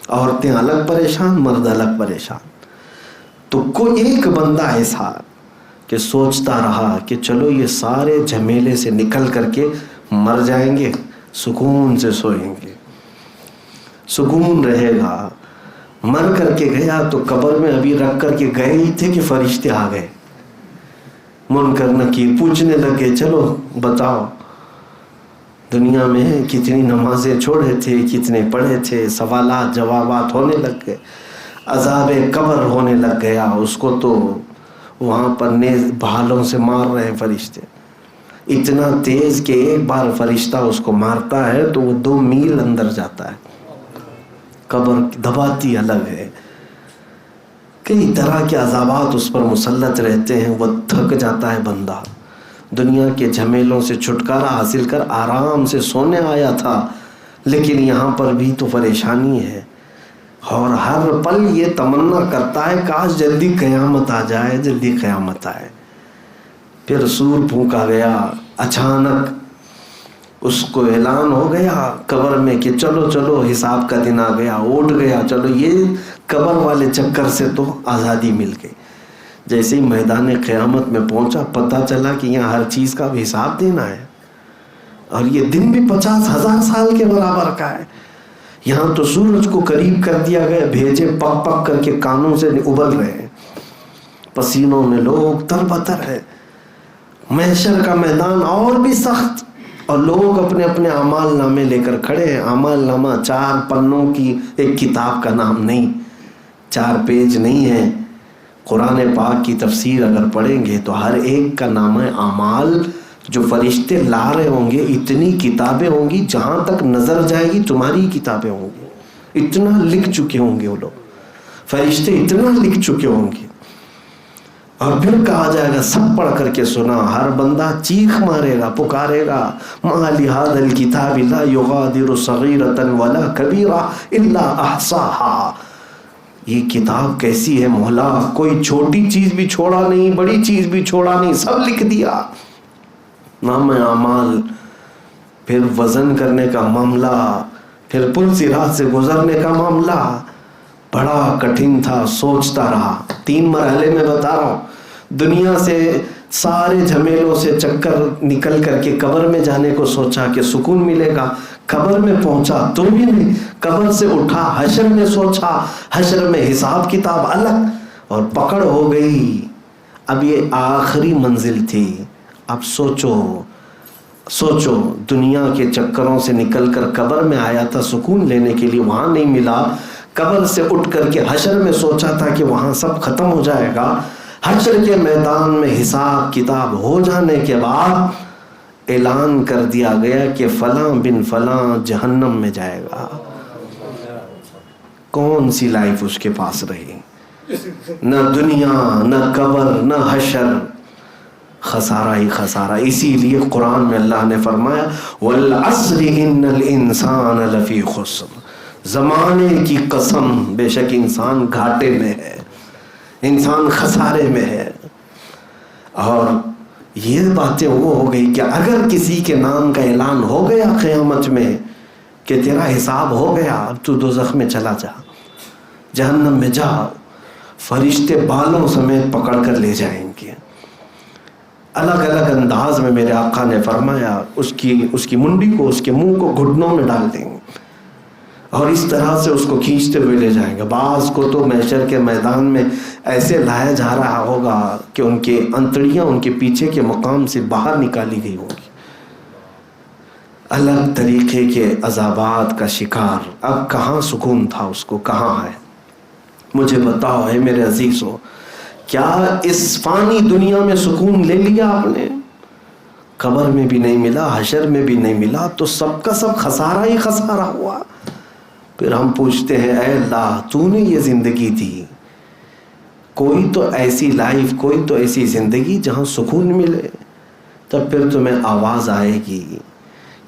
عورتیں الگ پریشان، مرد الگ پریشان. تو کوئی ایک بندہ ایسا کہ سوچتا رہا کہ چلو یہ سارے جھمیلے سے نکل کر کے مر جائیں گے، سکون سے سوئیں گے، سکون رہے گا. مر کر کے گیا تو قبر میں ابھی رکھ کر کے گئے ہی تھے کہ فرشتے آ گئے، منکر نکیر پوچھنے لگے، چلو بتاؤ دنیا میں کتنی نمازیں چھوڑے تھے، کتنے پڑھے تھے. سوالات جوابات ہونے لگ گئے، عذاب قبر ہونے لگ گیا. اس کو تو وہاں پر نیز بھالوں سے مار رہے ہیں فرشتے، اتنا تیز کہ ایک بار فرشتہ اس کو مارتا ہے تو وہ 2 میل اندر جاتا ہے. قبر دباتی الگ ہے، کئی طرح کے عذابات اس پر مسلط رہتے ہیں. وہ تھک جاتا ہے بندہ، دنیا کے جھمیلوں سے چھٹکارا حاصل کر آرام سے سونے آیا تھا، لیکن یہاں پر بھی تو پریشانی ہے. اور ہر پل یہ تمنا کرتا ہے کاش جلدی قیامت آ جائے، جلدی قیامت آئے. پھر سور پھونکا گیا، اچانک اس کو اعلان ہو گیا قبر میں کہ چلو چلو حساب کا دن آ گیا. اٹھ گیا، چلو یہ قبر والے چکر سے تو آزادی مل گئی. جیسے ہی میدان قیامت میں پہنچا، پتہ چلا کہ یہاں ہر چیز کا بھی حساب دینا ہے، اور یہ دن بھی 50,000 سال کے برابر کا ہے. یہاں تو سورج کو قریب کر دیا گیا، بھیجے پک پک کر کے کانوں سے ابل رہے ہیں، پسینوں میں لوگ تربتر ہے. محشر کا میدان اور بھی سخت، اور لوگ اپنے اپنے اعمال نامے لے کر کھڑے ہیں. اعمال نامہ 4 پنوں کی ایک کتاب کا نام نہیں، 4 پیج نہیں ہے. قرآن پاک کی تفسیر اگر پڑھیں گے تو ہر ایک کا نام ہے اعمال جو فرشتے لا رہے ہوں گے. اتنی کتابیں ہوں گی، جہاں تک نظر جائے گی تمہاری کتابیں ہوں گی. اتنا لکھ چکے ہوں گے وہ لوگ، فرشتے اتنا لکھ چکے ہوں گے. اور پھر کہا جائے گا سب پڑھ کر کے سنا. ہر بندہ چیخ مارے گا، پکارے گا، ما لہذا الکتاب لا یغادر صغیرۃ ولا کبیرہ الا احصاها. یہ کتاب کیسی ہے مولا، کوئی چھوٹی چیز بھی چھوڑا نہیں، بڑی چیز بھی چھوڑا نہیں، سب لکھ دیا. نام اعمال، پھر وزن کرنے کا معاملہ، پھر پل صراط سے گزرنے کا معاملہ بڑا کٹھن تھا. سوچتا رہا. 3 مرحلے میں بتا رہا ہوں. دنیا سے سارے جھمیلوں سے چکر نکل کر کے قبر میں جانے کو سوچا کہ سکون ملے گا. قبر میں پہنچا تو بھی نہیں. قبر سے اٹھا، حشر میں سوچا، حشر میں حساب کتاب الگ، اور پکڑ ہو گئی. اب یہ آخری منزل تھی. اب سوچو دنیا کے چکروں سے نکل کر قبر میں آیا تھا سکون لینے کے لیے، وہاں نہیں ملا. قبر سے اٹھ کر کے حشر میں سوچا تھا کہ وہاں سب ختم ہو جائے گا. حشر کے میدان میں حساب کتاب ہو جانے کے بعد اعلان کر دیا گیا کہ فلاں بن فلاں جہنم میں جائے گا. کون سی لائف اس کے پاس رہی؟ نہ دنیا، نہ قبر، نہ حشر، خسارہ ہی خسارہ۔ اسی لیے قرآن میں اللہ نے فرمایا وَالْعَصْرِ إِنَّ الْإِنسَانَ لَفِي خُسْرٍ، زمانے کی قسم، بے شک انسان گھاٹے میں ہے، انسان خسارے میں ہے۔ اور یہ باتیں وہ ہو گئی کہ اگر کسی کے نام کا اعلان ہو گیا قیامت میں کہ تیرا حساب ہو گیا، اب تو دوزخ میں چلا جا، جہنم میں جا، فرشتے بالوں سمیت پکڑ کر لے جائیں گے۔ الگ الگ انداز میں میرے آقا نے فرمایا اس کی منڈی کو، اس کے منہ کو گھٹنوں میں ڈال دیں گے اور اس طرح سے اس کو کھینچتے ہوئے لے جائیں گے۔ بعض کو تو محشر کے میدان میں ایسے لایا جا رہا ہوگا کہ ان کے انتڑیاں ان کے پیچھے کے مقام سے باہر نکالی گئی ہوں گی۔ الگ طریقے کے عذابات کا شکار۔ اب کہاں سکون تھا اس کو، کہاں ہے؟ مجھے بتاؤ ہے میرے عزیزو، کیا اس فانی دنیا میں سکون لے لیا آپ نے؟ قبر میں بھی نہیں ملا، حشر میں بھی نہیں ملا، تو سب کا سب خسارہ ہی خسارہ ہوا۔ پھر ہم پوچھتے ہیں اے اللہ تو نے یہ زندگی دی، کوئی تو ایسی لائف، کوئی تو ایسی زندگی جہاں سکون ملے۔ تب پھر تمہیں آواز آئے گی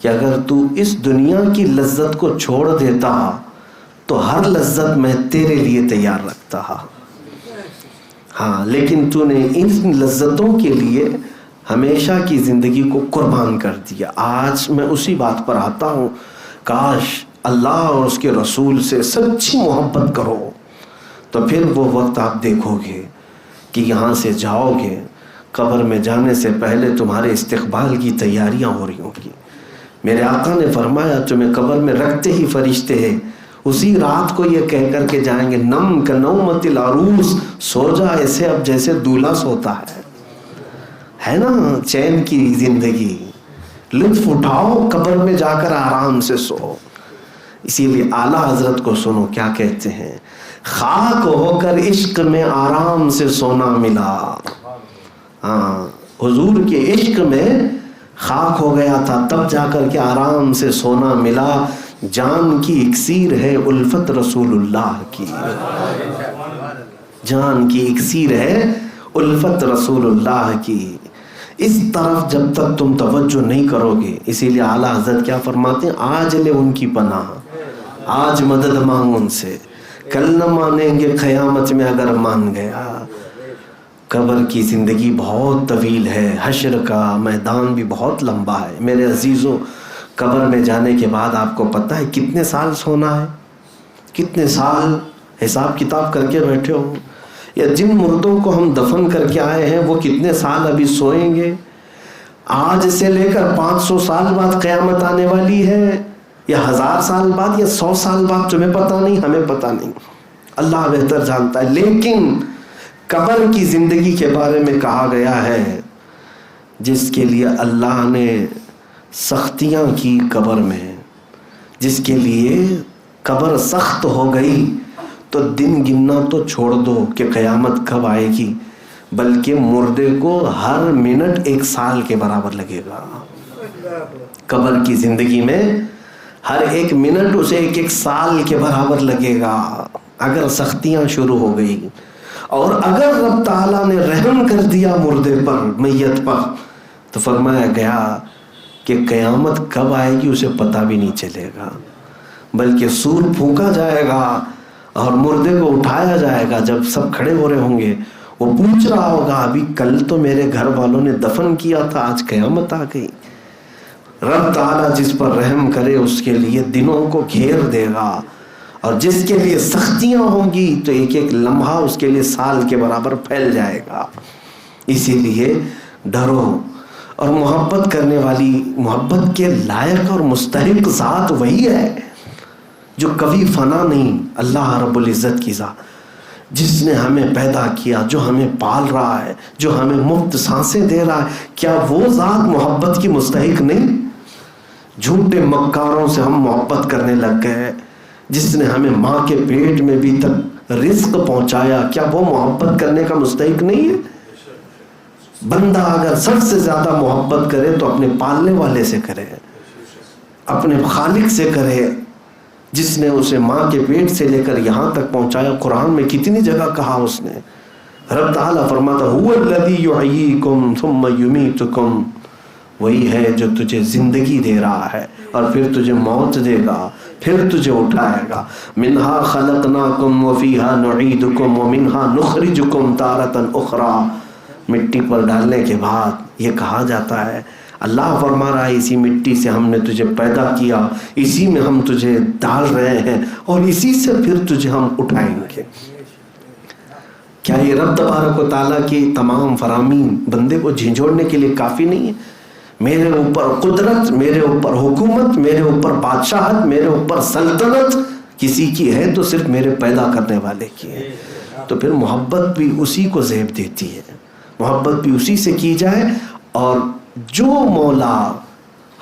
کہ اگر تو اس دنیا کی لذت کو چھوڑ دیتا تو ہر لذت میں تیرے لیے تیار رکھتا۔ ہاں، لیکن تو نے ان لذتوں کے لیے ہمیشہ کی زندگی کو قربان کر دیا۔ آج میں اسی بات پر آتا ہوں، کاش اللہ اور اس کے رسول سے سچی محبت کرو، تو پھر وہ وقت آپ دیکھو گے کہ یہاں سے جاؤ گے، قبر میں جانے سے پہلے تمہارے استقبال کی تیاریاں ہو رہی ہوں گی۔ میرے آقا نے فرمایا تمہیں قبر میں رکھتے ہی فرشتے ہیں اسی رات کو یہ کہہ کر کے جائیں گے نم کا نومت العروس، سو جا ایسے اب جیسے دولہا سوتا ہے نا، چین کی زندگی، لطف اٹھاؤ، قبر میں جا کر آرام سے سو۔ اسی لیے اعلیٰ حضرت کو سنو کیا کہتے ہیں، خاک ہو کر عشق میں آرام سے سونا ملا۔ ہاں، حضور کے عشق میں خاک ہو گیا تھا، تب جا کر کے آرام سے سونا ملا۔ جان کی اکسیر ہے الفت رسول اللہ کی، جان کی اکسیر ہے الفت رسول اللہ کی۔ اس طرف جب تک تم توجہ نہیں کرو گے، اسی لیے اعلیٰ حضرت کیا فرماتے ہیں، آج لے ان کی پناہ، آج مدد مانگ ان سے، کل نہ مانیں گے قیامت میں اگر مان گیا۔ قبر کی زندگی بہت طویل ہے، حشر کا میدان بھی بہت لمبا ہے۔ میرے عزیزوں، قبر میں جانے کے بعد آپ کو پتہ ہے کتنے سال سونا ہے؟ کتنے سال حساب کتاب کر کے بیٹھے ہو؟ یا جن مردوں کو ہم دفن کر کے آئے ہیں وہ کتنے سال ابھی سوئیں گے؟ آج سے لے کر 500 سال بعد قیامت آنے والی ہے، یا 1000 سال بعد، یا 100 سال بعد، تمہیں پتہ نہیں، ہمیں پتہ نہیں، اللہ بہتر جانتا ہے۔ لیکن قبر کی زندگی کے بارے میں کہا گیا ہے جس کے لیے اللہ نے سختیاں کی قبر میں، جس کے لیے قبر سخت ہو گئی، تو دن گننا تو چھوڑ دو کہ قیامت کب آئے گی، بلکہ مردے کو ہر منٹ 1 سال کے برابر لگے گا۔ قبر کی زندگی میں ہر 1 منٹ اسے 1 سال کے برابر لگے گا اگر سختیاں شروع ہو گئی۔ اور اگر رب تعالیٰ نے رحم کر دیا مردے پر، میت پر، تو فرمایا گیا کہ قیامت کب آئے گی اسے پتہ بھی نہیں چلے گا، بلکہ سور پھونکا جائے گا اور مردے کو اٹھایا جائے گا۔ جب سب کھڑے ہو رہے ہوں گے، وہ پوچھ رہا ہوگا ابھی کل تو میرے گھر والوں نے دفن کیا تھا، آج قیامت آ گئی۔ رب تعالیٰ جس پر رحم کرے اس کے لیے دنوں کو گھیر دے گا، اور جس کے لیے سختیاں ہوں گی تو 1 لمحہ اس کے لیے سال کے برابر پھیل جائے گا۔ اسی لیے ڈرو، اور محبت کرنے والی، محبت کے لائق اور مستحق ذات وہی ہے جو کبھی فنا نہیں، اللہ رب العزت کی ذات، جس نے ہمیں پیدا کیا، جو ہمیں پال رہا ہے، جو ہمیں مفت سانسیں دے رہا ہے۔ کیا وہ ذات محبت کی مستحق نہیں؟ جھوٹے مکاروں سے ہم محبت کرنے لگ گئے، جس نے ہمیں ماں کے پیٹ میں بھی تک رزق پہنچایا، کیا وہ محبت کرنے کا مستحق نہیں ہے؟ بندہ اگر سب سے زیادہ محبت کرے تو اپنے پالنے والے سے کرے، اپنے خالق سے کرے، جس نے اسے ماں کے پیٹ سے لے کر یہاں تک پہنچایا. قرآن میں کتنی جگہ کہا اس نے. رب تعالیٰ فرماتا هو الذی یحییکم ثم یمیتکم، وہی ہے جو تجھے زندگی دے رہا ہے اور پھر تجھے موت دے گا، پھر تجھے اٹھائے گا. منہا خلقناکم وفیہا نعیدکم ومنہا نخرجکم تارۃ اخری. مٹی پر ڈالنے کے بعد یہ کہا جاتا ہے، اللہ فرما رہا ہے اسی مٹی سے ہم نے تجھے پیدا کیا، اسی میں ہم تجھے ڈال رہے ہیں اور اسی سے پھر تجھے ہم اٹھائیں گے. کیا یہ رب تبارک و تعالیٰ کی تمام فرامین بندے کو جھنجھوڑنے کے لیے کافی نہیں ہے؟ میرے اوپر قدرت، میرے اوپر حکومت، میرے اوپر بادشاہت، میرے اوپر سلطنت کسی کی ہے تو صرف میرے پیدا کرنے والے کی ہے. تو پھر محبت بھی اسی کو زیب دیتی ہے، محبت بھی اسی سے کی جائے. اور جو مولا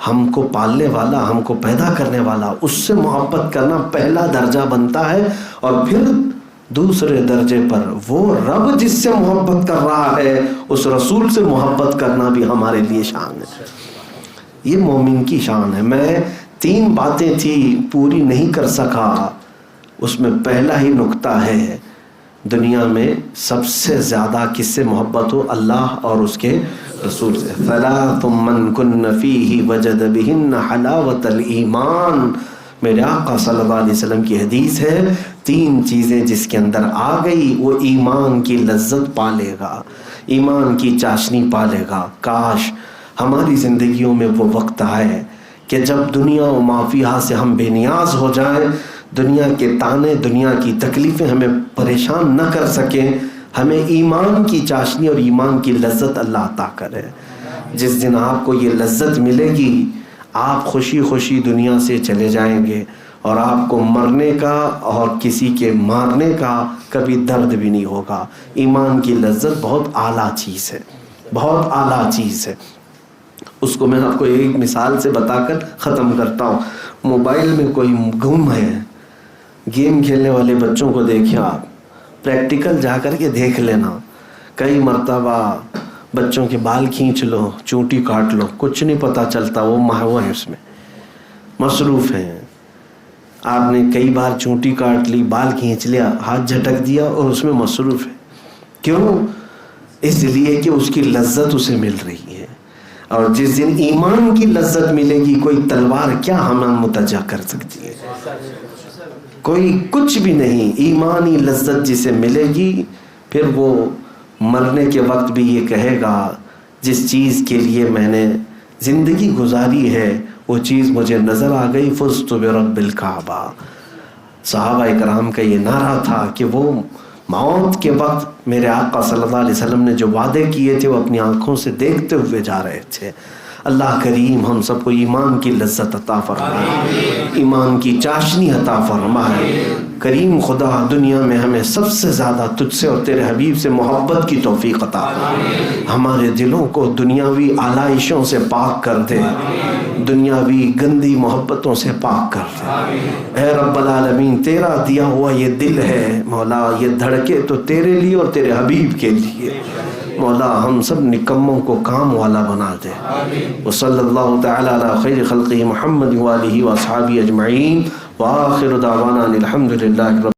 ہم کو پالنے والا، ہم کو پیدا کرنے والا، اس سے محبت کرنا پہلا درجہ بنتا ہے. اور پھر دوسرے درجے پر وہ رب جس سے محبت کر رہا ہے، اس رسول سے محبت کرنا بھی ہمارے لیے شان ہے. یہ مومن کی شان ہے. میں 3 باتیں تھی پوری نہیں کر سکا. اس میں پہلا ہی نقطہ ہے، دنیا میں سب سے زیادہ کس سے محبت ہو؟ اللہ اور اس کے رسول سے. ثلاث من کن فیہ وجد بہن حلاوت الایمان. میرے آقا صلی اللہ علیہ وسلم کی حدیث ہے، 3 چیزیں جس کے اندر آ گئی وہ ایمان کی لذت پالے گا، ایمان کی چاشنی پالے گا. کاش ہماری زندگیوں میں وہ وقت آئے کہ جب دنیا و ما فیہا سے ہم بے نیاز ہو جائیں، دنیا کے تانے، دنیا کی تکلیفیں ہمیں پریشان نہ کر سکیں. ہمیں ایمان کی چاشنی اور ایمان کی لذت اللہ عطا کرے. جس دن آپ کو یہ لذت ملے گی، آپ خوشی خوشی دنیا سے چلے جائیں گے اور آپ کو مرنے کا اور کسی کے مارنے کا کبھی درد بھی نہیں ہوگا. ایمان کی لذت بہت اعلیٰ چیز ہے، بہت اعلیٰ چیز ہے. اس کو میں آپ کو ایک مثال سے بتا کر ختم کرتا ہوں. موبائل میں کوئی گم ہے، گیم کھیلنے والے بچوں کو دیکھیں آپ، پریکٹیکل جا کر کے دیکھ لینا. کئی مرتبہ بچوں کے بال کھینچ لو، چونٹی کاٹ لو، کچھ نہیں پتہ چلتا، وہ محو ہیں، اس میں مصروف ہیں. آپ نے کئی بار چونٹی کاٹ لی، بال کھینچ لیا، ہاتھ جھٹک دیا اور اس میں مصروف ہے. کیوں؟ اس لیے کہ اس کی لذت اسے مل رہی ہے. اور جس دن ایمان کی لذت ملے گی، کوئی تلوار کیا ہمیں متجہ کر سکتی ہے؟ کوئی کچھ بھی نہیں. ایمانی لذت جسے ملے گی، پھر وہ مرنے کے وقت بھی یہ کہے گا جس چیز کے لیے میں نے زندگی گزاری ہے وہ چیز مجھے نظر آ گئی، فزت برب الکعبہ. صحابہ کرام کا یہ نعرہ تھا کہ وہ موت کے وقت میرے آقا صلی اللہ علیہ وسلم نے جو وعدے کیے تھے وہ اپنی آنکھوں سے دیکھتے ہوئے جا رہے تھے. اللہ کریم ہم سب کو ایمان کی لذت عطا فرمائے، ایمان کی چاشنی عطا فرمائے. کریم خدا دنیا میں ہمیں سب سے زیادہ تجھ سے اور تیرے حبیب سے محبت کی توفیق عطا فرمائے. ہمارے دلوں کو دنیاوی آلائشوں سے پاک کر دے، دنیاوی گندی محبتوں سے پاک کر دے. اے رب العالمین، تیرا دیا ہوا یہ دل ہے مولا، یہ دھڑکے تو تیرے لیے اور تیرے حبیب کے لیے. مولا ہم سب نکموں کو کام والا بنا دے. وصلی اللہ تعالی علی خیر خلقہ محمد وآلہ واصحابہ اجمعین، وآخر دعوانا الحمد للہ رب